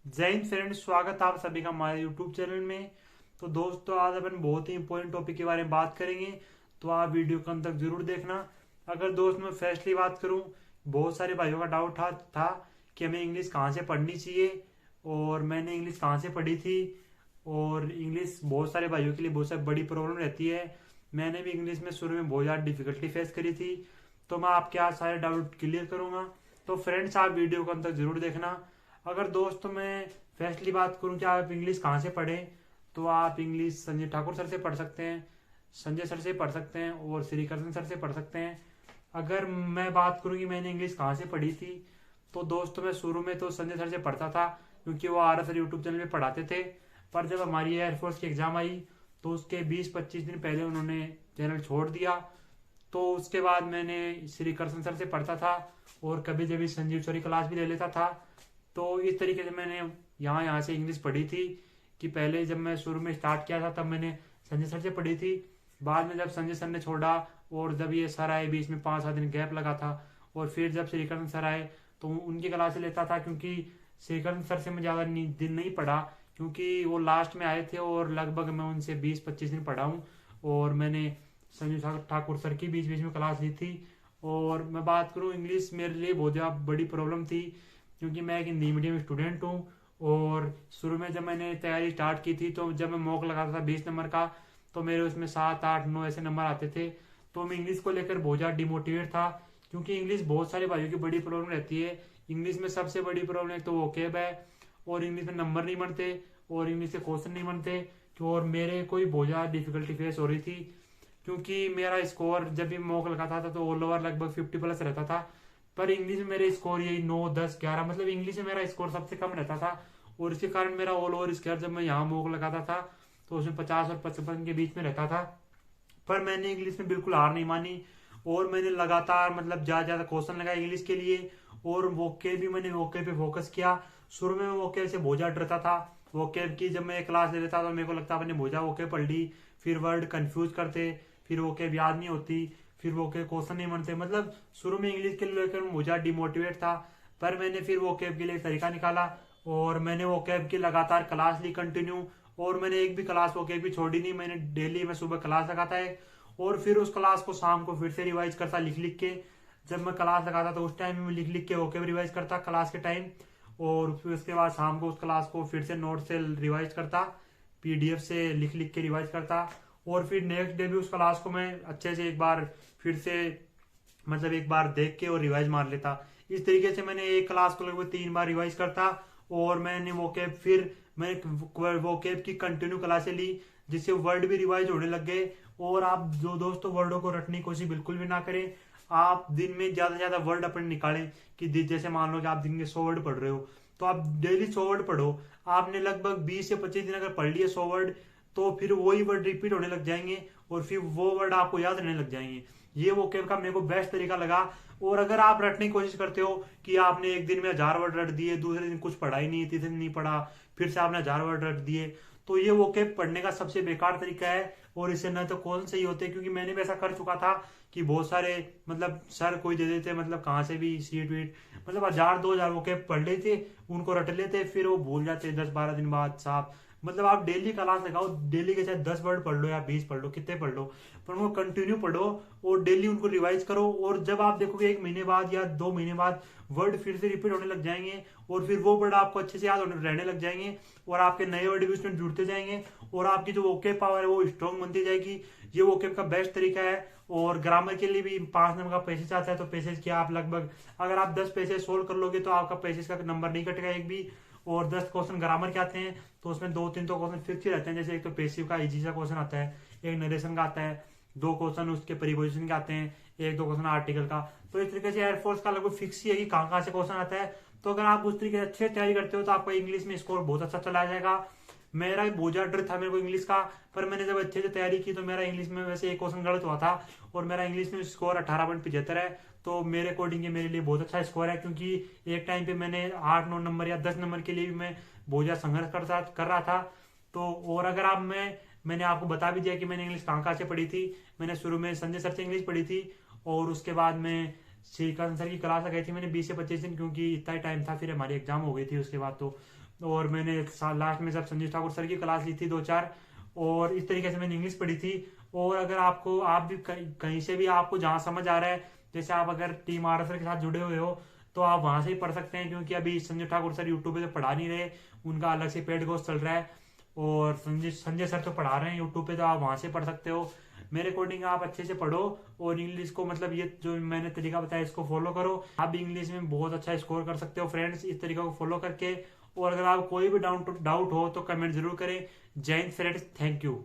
जय हिंद फ्रेंड्स, स्वागत है आप सभी का हमारे यूट्यूब चैनल में। तो दोस्तों, आज अपन बहुत ही इंपॉर्टेंट टॉपिक के बारे में बात करेंगे, तो आप वीडियो को अंत तक जरूर देखना। अगर दोस्त मैं फर्स्टली बात करूं, बहुत सारे भाइयों का डाउट था कि हमें इंग्लिश कहाँ से पढ़नी चाहिए और मैंने इंग्लिश कहाँ से पढ़ी थी। और इंग्लिश बहुत सारे भाइयों के लिए बहुत सारी बड़ी प्रॉब्लम रहती है। मैंने भी इंग्लिश में शुरू में बहुत ज़्यादा डिफिकल्टी फेस करी थी, तो मैं आपके आज सारे डाउट क्लियर करूंगा। तो फ्रेंड्स, आप वीडियो को अंत तक जरूर देखना। अगर दोस्तों मैं फर्स्टली बात करूं कि आप इंग्लिश कहाँ से पढ़ें, तो आप इंग्लिश संजय ठाकुर सर से पढ़ सकते हैं, संजय सर से पढ़ सकते हैं और श्री कृष्ण सर से पढ़ सकते हैं। अगर मैं बात करूं कि मैंने इंग्लिश कहाँ से पढ़ी थी, तो दोस्तों मैं शुरू में तो संजय सर से पढ़ता था, क्योंकि वो आर एस यूट्यूब चैनल पे पढ़ाते थे। पर जब हमारी एयरफोर्स की एग्जाम आई, तो उसके 20-25 दिन पहले उन्होंने चैनल छोड़ दिया। तो उसके बाद मैंने श्री कृष्ण सर से पढ़ता था और कभी कभी संजीव सर की क्लास भी ले लेता था। तो इस तरीके से मैंने यहाँ यहाँ से इंग्लिश पढ़ी थी। कि पहले जब मैं शुरू में स्टार्ट किया था तब मैंने संजय सर से पढ़ी थी। बाद में जब संजय सर ने छोड़ा और जब ये सर आए, बीच में 5-7 दिन गैप लगा था, और फिर जब श्रीकरण सर आए तो उनकी क्लास लेता था, क्योंकि श्रीकरण सर से मैं ज़्यादा दिन नहीं पढ़ा, क्योंकि वो लास्ट में आए थे और लगभग मैं उनसे 20-25 दिन पढ़ा हूँ। और मैंने संजय ठाकुर सर की बीच बीच में क्लास ली थी। और मैं बात करूँ, इंग्लिश मेरे लिए बहुत ज़्यादा बड़ी प्रॉब्लम थी, क्योंकि मैं एक हिंदी मीडियम स्टूडेंट हूँ। और शुरू में जब मैंने तैयारी स्टार्ट की थी, तो जब मैं मॉक लगाता था 20 नंबर का, तो मेरे उसमें 7-8-9 ऐसे नंबर आते थे। तो मैं इंग्लिश को लेकर बहुत ज़्यादा डिमोटिवेट था, क्योंकि इंग्लिश बहुत सारे भाइयों की बड़ी प्रॉब्लम रहती है। इंग्लिश में सबसे बड़ी प्रॉब्लम एक तो वोकेब है, और इंग्लिश में नंबर नहीं बनते, और इंग्लिश के क्वेश्चन नहीं बनते। और मेरे को ही बहुत ज़्यादा डिफिकल्टी फेस हो रही थी, क्योंकि मेरा स्कोर जब भी मॉक लगाता था तो ऑल ओवर लगभग 50+ रहता था। पर इंग्लिश में मेरे स्कोर यही 9, 10, 11, मतलब इंग्लिश में मेरा स्कोर सबसे कम रहता था। और इसके कारण मेरा ऑल ओवर स्कोर जब मैं यहाँ मॉक लगाता था तो उसमें 50 और 55 के बीच में रहता था। पर मैंने इंग्लिश में बिल्कुल हार नहीं मानी, और मैंने लगातार मतलब ज़्यादा ज़्यादा क्वेश्चन लगाए इंग्लिश के लिए। और वोकेब भी मैंने वोकेब पे फोकस किया। शुरू में मैं वोकेब से बहुत ज़्यादा डरता था। वोकेब की जब मैं क्लास ले लेता तो मेरे को लगता मैंने बहुत ज़्यादा वोकेब पढ़ ली, फिर वर्ड कंफ्यूज करते, फिर वोकेब याद नहीं होती, फिर वोकेब क्वेश्चन नहीं बनते। मतलब शुरू में इंग्लिश के लेकर बहुत ज़्यादा डिमोटिवेट था। पर मैंने फिर वोकेब के लिए एक तरीका निकाला, और मैंने वोकेब की लगातार क्लास ली कंटिन्यू। और मैंने एक भी क्लास वोकेब की छोड़ी नहीं, मैंने डेली मैं सुबह क्लास लगाता है, और फिर उस क्लास को शाम को फिर से रिवाइज करता लिख लिख के। जब मैं क्लास लगाता तो उस टाइम में लिख लिख के ओके रिवाइज करता क्लास के टाइम। और फिर उसके बाद शाम को उस क्लास को फिर से नोट से रिवाइज करता, पीडीएफ से लिख लिख के रिवाइज करता। और फिर नेक्स्ट डे भी उस क्लास को मैं अच्छे से एक बार फिर से मतलब एक बार देख के और रिवाइज मार लेता। इस तरीके से मैंने एक क्लास को लगभग 3 बार रिवाइज करता। और मैंने मैं वोकेब की कंटिन्यू क्लासें ली, जिससे वर्ड भी रिवाइज होने लग गए। और आप जो दोस्तों वर्डों को रटने की कोशिश बिल्कुल भी ना करें। आप दिन में ज्यादा से ज्यादा वर्ड अपने निकालें। कि जैसे मान लो कि आप दिन के 100 वर्ड पढ़ रहे हो, तो आप डेली 100 वर्ड पढ़ो। आपने लगभग 20 से 25 दिन अगर पढ़ लिए 100 वर्ड, तो फिर वही वर्ड रिपीट होने लग जाएंगे, और फिर वो वर्ड आपको याद रहने लग जाएंगे। ये वोकेब का मेरे को बेस्ट तरीका लगा। और अगर आप रटने की कोशिश करते हो कि आपने एक दिन में 1000 वर्ड रट दिए, दूसरे दिन कुछ पढ़ा ही नहीं, तीसरे दिन नहीं पढ़ा, फिर से आपने 1000 वर्ड रट दिए, तो ये वोकेब पढ़ने का सबसे बेकार तरीका है। और इससे न तो कौन सही होते, क्योंकि मैंने भी ऐसा कर चुका था कि बहुत सारे मतलब सर कोई दे देते, मतलब कहाँ से भी सीट वीट, मतलब 1000-2000 वोकेब पढ़ लेते, उनको रट लेते, फिर वो भूल जाते 10-12 दिन बाद साहब। मतलब आप डेली क्लास लगाओ, डेली के चाहे 10 वर्ड पढ़ लो या 20 पढ़ लो, कितने पढ़ लो, पर उनको कंटिन्यू पढ़ो और डेली उनको रिवाइज करो। और जब आप देखोगे 1 महीने बाद या 2 महीने बाद वर्ड फिर से रिपीट होने लग जाएंगे, और फिर वो वर्ड आपको अच्छे से याद होने रहने लग जाएंगे, और आपके नए वर्ड भी उसमें जुड़ते जाएंगे, और आपकी जो वोकेब पावर है वो स्ट्रॉन्ग बनती जाएगी। ये वोकेब का बेस्ट तरीका है। और ग्रामर के लिए भी 5 नंबर का पैसेज आता है, तो पैसेज के आप लगभग अगर आप 10 पैसेज सोल्व कर लोगे तो आपका पैसेज का नंबर नहीं कटेगा एक भी। और 10 क्वेश्चन ग्रामर के आते हैं, तो उसमें 2-3 तो क्वेश्चन फिक्स ही रहते हैं। जैसे एक तो पेसिव का इजी सा क्वेश्चन आता है, एक नरेशन का आता है, 2 क्वेश्चन उसके प्रीपोजिशन के आते हैं, 1-2 क्वेश्चन आर्टिकल का। तो इस तरीके से एयरफोर्स का लगभग फिक्स ही है कि कहाँ कहाँ से क्वेश्चन आता है। तो अगर आप उस तरीके से अच्छे तैयारी करते हो तो आपका इंग्लिश में स्कोर बहुत अच्छा चला जाएगा। मेरा भी बहुत ज्यादा डर था मेरे को इंग्लिश का, पर मैंने जब अच्छे से तैयारी की तो मेरा इंग्लिश में वैसे एक क्वेश्चन गलत हुआ था, और मेरा इंग्लिश में स्कोर 18.75 है। तो मेरे अकॉर्डिंग ये मेरे लिए बहुत अच्छा स्कोर है, क्योंकि एक टाइम पे मैंने 8-9 नंबर या 10 नंबर के लिए भी मैं बहुत ज्यादा संघर्ष कर रहा था। तो और अगर आप मैंने आपको बता भी दिया कि मैंने इंग्लिश कहाँ कहाँ से पढ़ी थी। मैंने शुरू में संजय सर से इंग्लिश पढ़ी थी, और उसके बाद में श्रीकांत सर की क्लास लगाई थी मैंने 20 से 25 दिन, क्योंकि इतना ही टाइम था, फिर हमारी एग्जाम हो गई थी उसके बाद। तो और मैंने लास्ट में जब संजीव ठाकुर सर की क्लास ली थी 2-4, और इस तरीके से मैंने इंग्लिश पढ़ी थी। और अगर आपको, आप भी कहीं से भी आपको जहाँ समझ आ रहा है, जैसे आप अगर टीम आर सर के साथ जुड़े हुए हो तो आप वहां से ही पढ़ सकते हैं, क्योंकि अभी संजय ठाकुर सर यूट्यूब पे तो पढ़ा नहीं रहे, उनका अलग से पेड कोर्स चल रहा है। और संजय संजय सर तो पढ़ा रहे हैं यूट्यूब पे, तो आप वहां से पढ़ सकते हो। मेरे अकॉर्डिंग आप अच्छे से पढ़ो और इंग्लिश को, मतलब ये जो मैंने तरीका बताया इसको फॉलो करो, आप भी इंग्लिश में बहुत अच्छा स्कोर कर सकते हो फ्रेंड्स, इस तरीका को फॉलो करके। और अगर आप कोई भी डाउट हो तो कमेंट जरूर करें। जय हिंद फ्रेंड्स, थैंक यू।